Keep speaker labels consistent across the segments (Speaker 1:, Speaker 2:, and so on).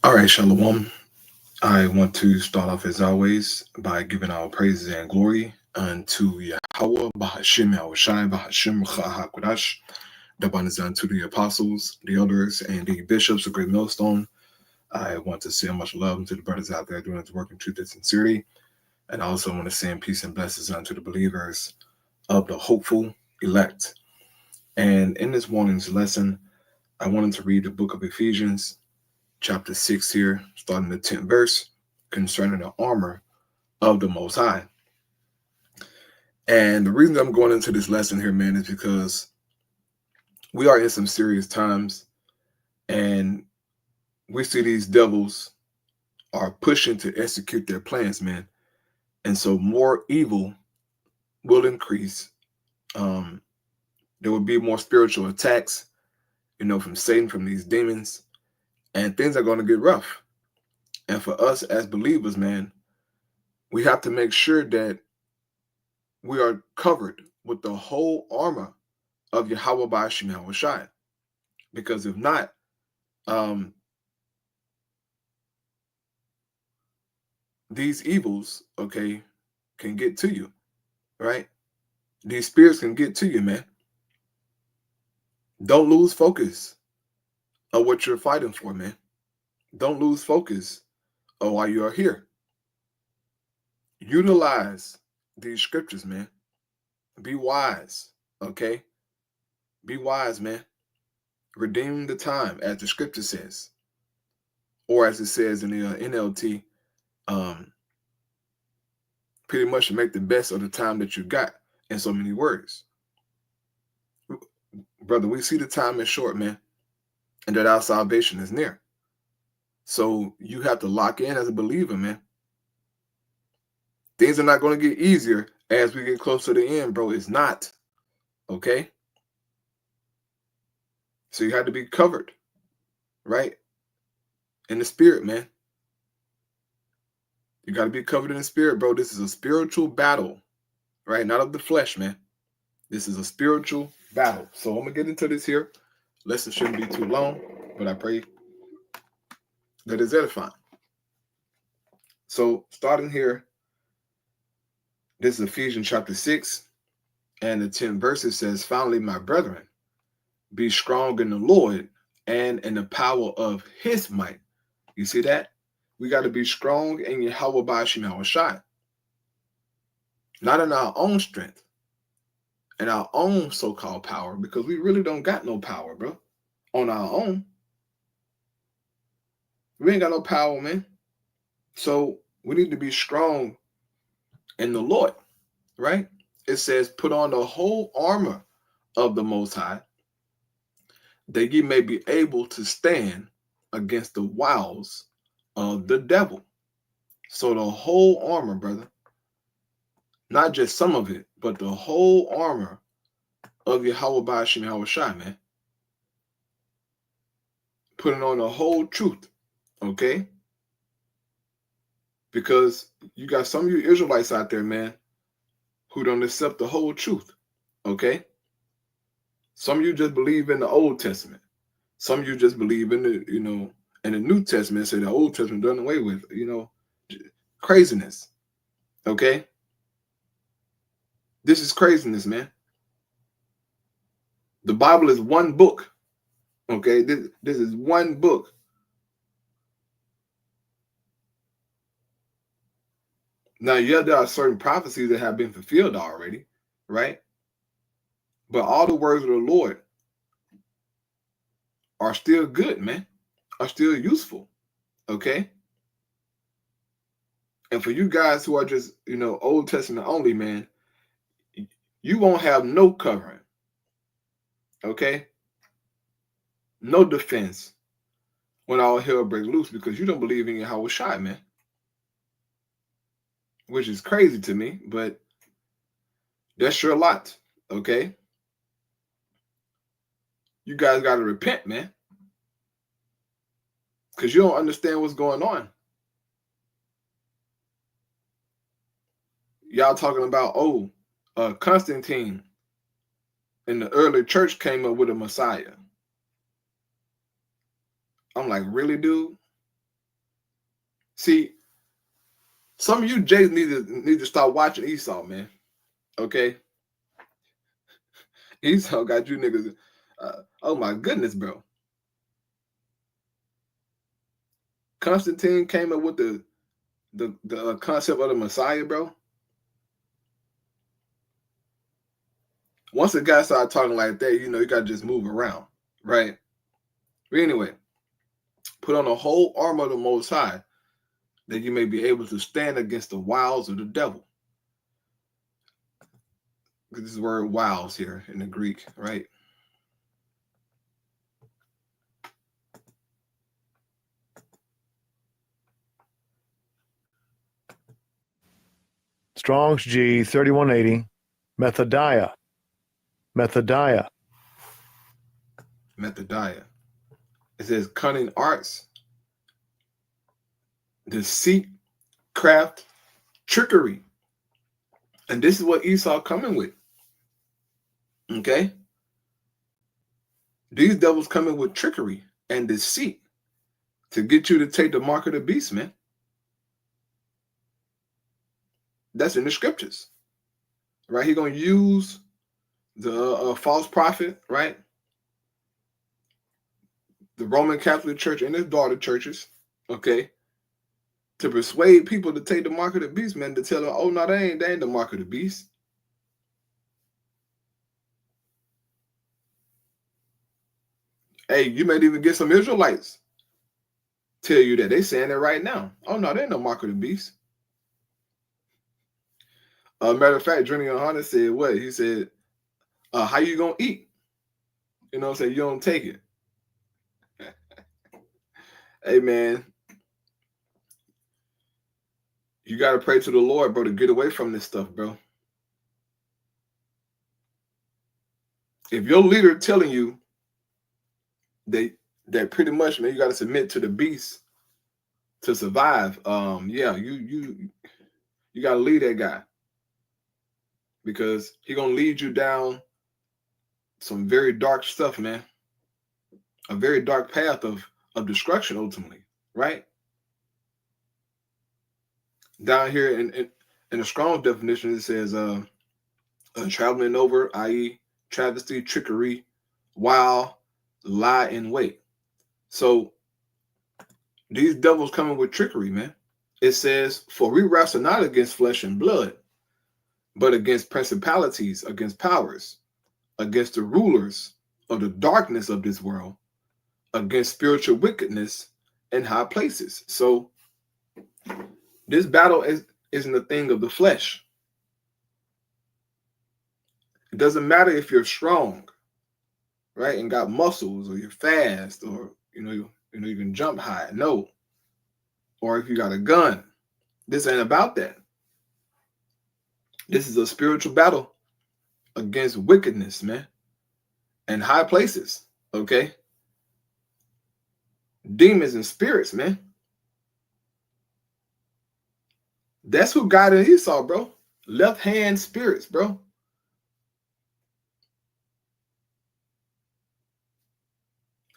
Speaker 1: All right, Shalom. I want to start off as always by giving our praises and glory unto Yahweh, Bahashim Yahushai, Bahashim HaKodash, that unto the apostles, the elders, and the bishops of Great Millstone. I want to send much love to the brothers out there doing this work in truth and sincerity. And I also want to send peace and blessings unto the believers of the hopeful elect. And in this morning's lesson, I wanted to read the book of Ephesians, chapter 6 here, starting the 10th verse, concerning the armor of the Most High. And the reason I'm going into this lesson here, man, is because we are in some serious times, and we see these devils are pushing to execute their plans, man. And so more evil will increase. There will be more spiritual attacks, from Satan, from these demons, and things are going to get rough. And for us as believers, man, we have to make sure that we are covered with the whole armor of Yahweh Ba'ashim Yahushai. Because if not, these evils, can get to you, right? These spirits can get to you, man. Don't lose focus of what you're fighting for, man. Don't lose focus of why you are here. Utilize these scriptures, man. Be wise, okay? Be wise, man. Redeem the time, as the scripture says. Or as it says in the NLT, pretty much make the best of the time that you got, in so many words. Brother, we see the time is short, man, and that our salvation is near. So you have to lock in as a believer, man. Things are not going to get easier as we get closer to the end, bro. It's not, okay? So you have to be covered, right? In the spirit, man. You got to be covered in the spirit, bro. This is a spiritual battle, right? Not of the flesh, man. This is a spiritual battle. So I'm going to get into this here. Lesson shouldn't be too long, but I pray that it's edifying. So starting here, this is Ephesians chapter 6, and the 10th verse, it says, "Finally, my brethren, be strong in the Lord and in the power of his might." You see that? We got to be strong in Yahweh Ba'ashim Yahushai. Not in our own strength and our own so-called power, because we really don't got no power, bro, on our own. We ain't got no power, man. So we need to be strong in the Lord, right? It says, "Put on the whole armor of the Most High, that ye may be able to stand against the wiles of the devil." So the whole armor, brother, not just some of it, but the whole armor of Yahweh Ba'ashim Yahushai, man. Putting on the whole truth, okay? Because you got some of you Israelites out there, man, who don't accept the whole truth, okay? Some of you just believe in the Old Testament. Some of you just believe in the, in the New Testament, say the Old Testament done away with, craziness, okay? This is craziness, man. The Bible is one book, okay? This is one book. Now, yeah, there are certain prophecies that have been fulfilled already, right? But all the words of the Lord are still good, man, are still useful, okay? And for you guys who are just, Old Testament only, man, you won't have no covering, okay? No defense when all hell breaks loose, because you don't believe in Yahweh Shai, man. Which is crazy to me, but that's your lot, okay? You guys got to repent, man, because you don't understand what's going on. Y'all talking about, Constantine in the early church came up with a Messiah. I'm like, really, dude? See, some of you Jays need to start watching Esau, man. Okay, Esau got you niggas. Oh my goodness, bro. Constantine came up with the concept of the Messiah, bro. Once a guy started talking like that, you gotta just move around, right? But anyway, put on the whole armor of the Most High, that you may be able to stand against the wiles of the devil. This is the word wiles here in the Greek, right?
Speaker 2: Strong's G 3180, Methodiah.
Speaker 1: It says cunning arts, deceit, craft, trickery. And this is what Esau coming with. Okay? These devils coming with trickery and deceit to get you to take the mark of the beast, man. That's in the scriptures, right? He's going to use the false prophet, right? The Roman Catholic Church and its daughter churches, okay, to persuade people to take the mark of the beast, man, to tell them, oh, no, they ain't the mark of the beast. Hey, you might even get some Israelites tell you that. They saying it right now. Oh, no, they ain't no mark of the beast. Matter of fact, Drenny Hunter said what? He said, how you going to eat? You know what I'm saying? You don't take it. Hey, man, you got to pray to the Lord, bro, to get away from this stuff, bro. If your leader telling you that pretty much, man, you got to submit to the beast to survive, yeah, you got to lead that guy, because he going to lead you down some very dark stuff, man. A very dark path of destruction, ultimately, right? Down here in the Strong definition, it says traveling over, i.e. travesty, trickery, wile, lie in wait. So these devils coming with trickery, man. It says, for we wrestle not against flesh and blood, but against principalities, against powers, against the rulers of the darkness of this world, against spiritual wickedness in high places. So this battle isn't a thing of the flesh. It doesn't matter if you're strong, right, and got muscles, or you're fast, or you can jump high. No. Or if you got a gun. This ain't about that. This is a spiritual battle against wickedness, man, and high places. Okay? Demons and spirits, man. That's who guided Esau, bro. Left hand spirits, bro.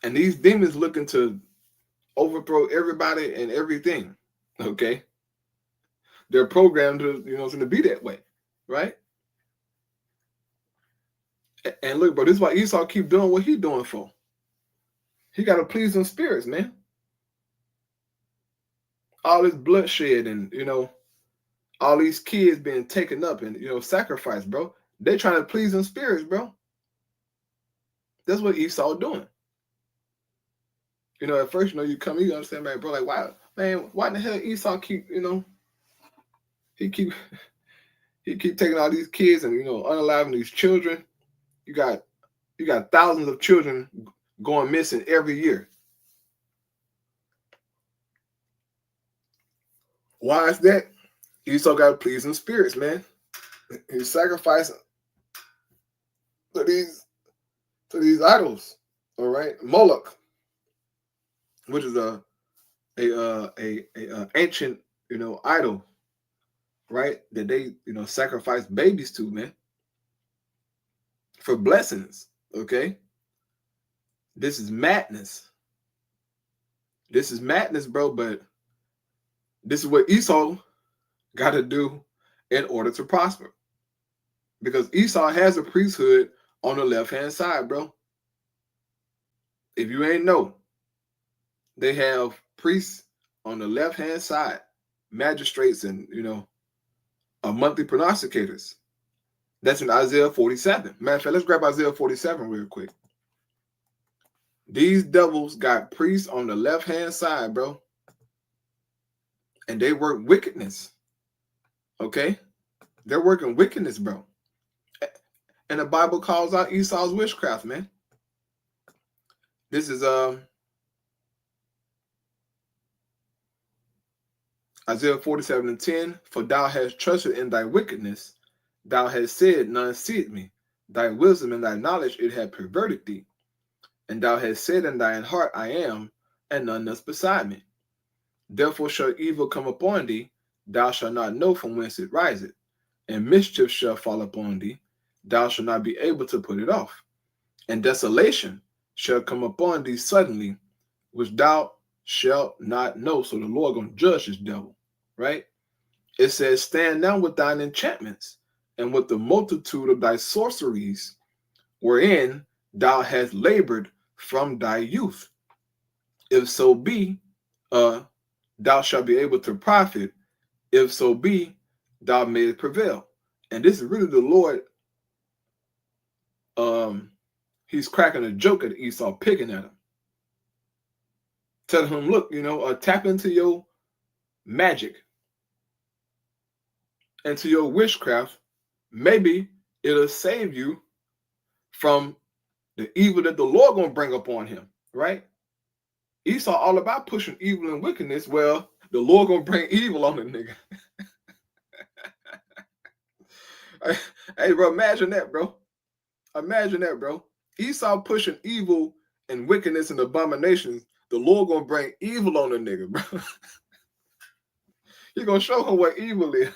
Speaker 1: And these demons looking to overthrow everybody and everything. Okay? They're programmed to be that way, right? And look, bro, this is why Esau keep doing what he doing for. He got to please them spirits, man. All this bloodshed and, all these kids being taken up and, sacrificed, bro. They trying to please them spirits, bro. That's what Esau doing. At first, you come, you understand, man, bro, like, why in the hell Esau keep, he keep taking all these kids and, unaliving these children. You got thousands of children going missing every year. Why is that? Esau got to please them spirits, man. He's sacrificing to these idols, all right? Moloch, which is a ancient, idol, right? That they, sacrifice babies to, man, for blessings. Okay, this is madness. This is madness, bro. But This is what Esau got to do in order to prosper. Because Esau has a priesthood on the left-hand side, bro. If you ain't know, they have priests on the left-hand side, magistrates and, monthly prognosticators. That's in Isaiah 47. Matter of fact, let's grab Isaiah 47 real quick. These devils got priests on the left-hand side, bro. And they work wickedness. Okay? They're working wickedness, bro. And the Bible calls out Esau's witchcraft, man. This is Isaiah 47:10. For thou hast trusted in thy wickedness, thou hast said, none seeth me. Thy wisdom and thy knowledge it hath perverted thee. And thou hast said in thine heart, I am, and none else beside me. Therefore shall evil come upon thee, thou shalt not know from whence it riseth, and mischief shall fall upon thee, thou shalt not be able to put it off. And desolation shall come upon thee suddenly, which thou shalt not know. So the Lord gonna judge this devil, right? It says, stand now with thine enchantments, and with the multitude of thy sorceries, wherein thou hast labored from thy youth. If so be, thou shalt be able to profit. If so be, thou mayest prevail. And this is really the Lord. He's cracking a joke at Esau, picking at him. Telling him, look, tap into your magic, into your witchcraft. Maybe it'll save you from the evil that the Lord gonna bring upon him, right? Esau all about pushing evil and wickedness. Well, the Lord gonna bring evil on the nigga. Hey, bro, imagine that, bro. Imagine that, bro. Esau pushing evil and wickedness and abominations. The Lord gonna bring evil on the nigga, bro. He gonna show him what evil is,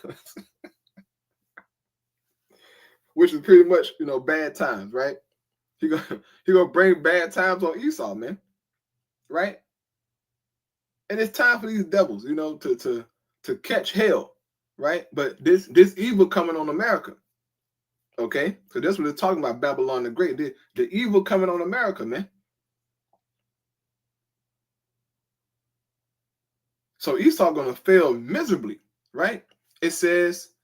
Speaker 1: which is pretty much, bad times, right? He gonna bring bad times on Esau, man, right? And it's time for these devils, to catch hell, right? But this evil coming on America, okay? So that's what they're talking about, Babylon the Great. The evil coming on America, man. So Esau gonna fail miserably, right? It says,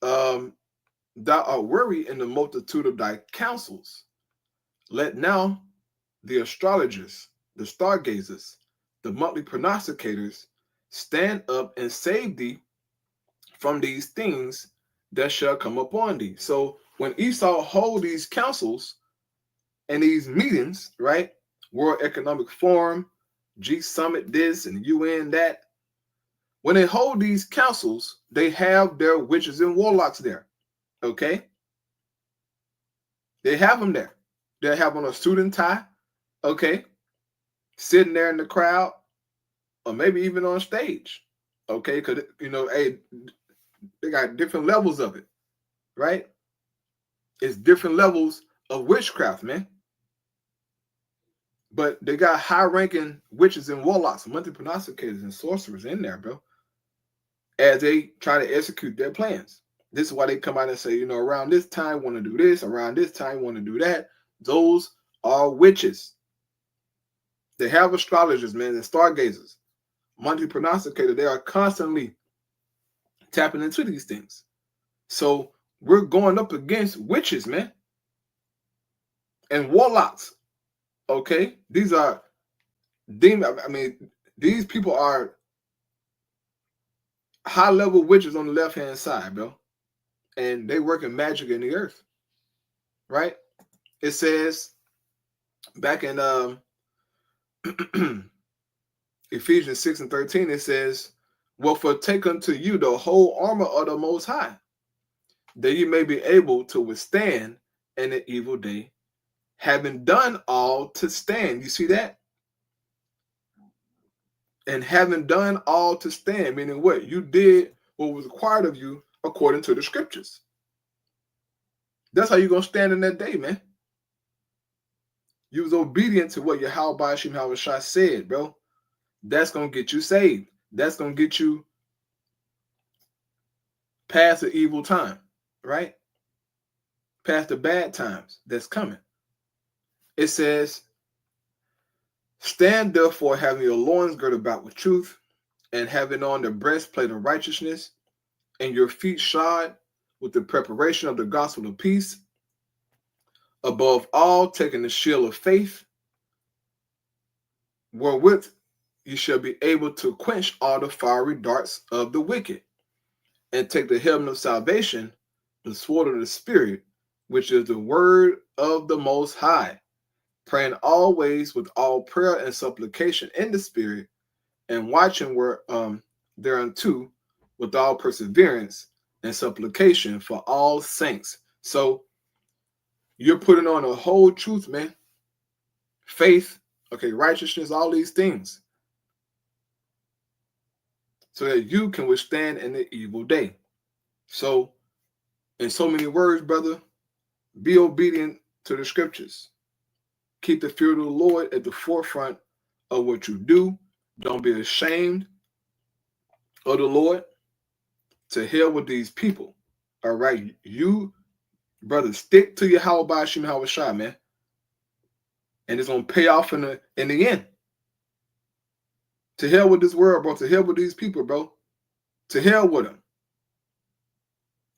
Speaker 1: thou art weary in the multitude of thy counsels. Let now the astrologers, the stargazers, the monthly prognosticators stand up and save thee from these things that shall come upon thee. So when Esau hold these councils and these meetings, right? World Economic Forum, G Summit this and UN that. When they hold these councils, they have their witches and warlocks there, okay? They have them there. They have on a suit and tie, okay? Sitting there in the crowd, or maybe even on stage, okay? Because, hey, they got different levels of it, right? It's different levels of witchcraft, man. But they got high-ranking witches and warlocks, monthly prognosticators and sorcerers in there, bro, as they try to execute their plans. This is why they come out and say, around this time, want to do this. Around this time, want to do that. Those are witches. They have astrologers, man, and stargazers, monthly prognosticators. They are constantly tapping into these things. So we're going up against witches, man, and warlocks. Okay, these are demon. I mean, these people are high-level witches on the left-hand side, bro, and they working magic in the earth, right? It says back in Ephesians 6:13, it says, well, for take unto you the whole armor of the Most High, that you may be able to withstand in the evil day, having done all to stand. You see that? And having done all to stand, meaning what? You did what was required of you according to the scriptures. That's how you're going to stand in that day, man. You was obedient to what Yahweh Bashim Havashah said, bro. That's going to get you saved. that's going to get you past the evil time, right? Past the bad times that's coming. It says, stand therefore, having your loins girded about with truth, and having on the breastplate of righteousness, and your feet shod with the preparation of the gospel of peace. Above all, taking the shield of faith, wherewith you shall be able to quench all the fiery darts of the wicked, and take the helmet of salvation, the sword of the Spirit, which is the word of the Most High, praying always with all prayer and supplication in the Spirit, and watching thereunto with all perseverance and supplication for all saints. So you're putting on a whole truth, man. Faith, okay, righteousness, all these things, so that you can withstand in the evil day. So, in so many words, brother, be obedient to the scriptures. Keep the fear of the Lord at the forefront of what you do. Don't be ashamed of the Lord. To hell with these people. All right, you, brother, stick to your how about Shim Hawashai, man. And it's gonna pay off in the end. To hell with this world, bro. To hell with these people, bro. To hell with them.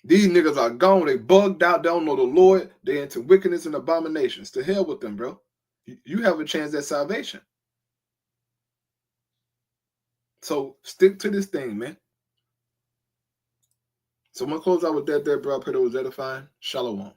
Speaker 1: These niggas are gone. They bugged out. They don't know the Lord. They into wickedness and abominations. To hell with them, bro. You have a chance at salvation. So stick to this thing, man. So I'm going to close out with that there, bro. I pray that was edifying. Shalom.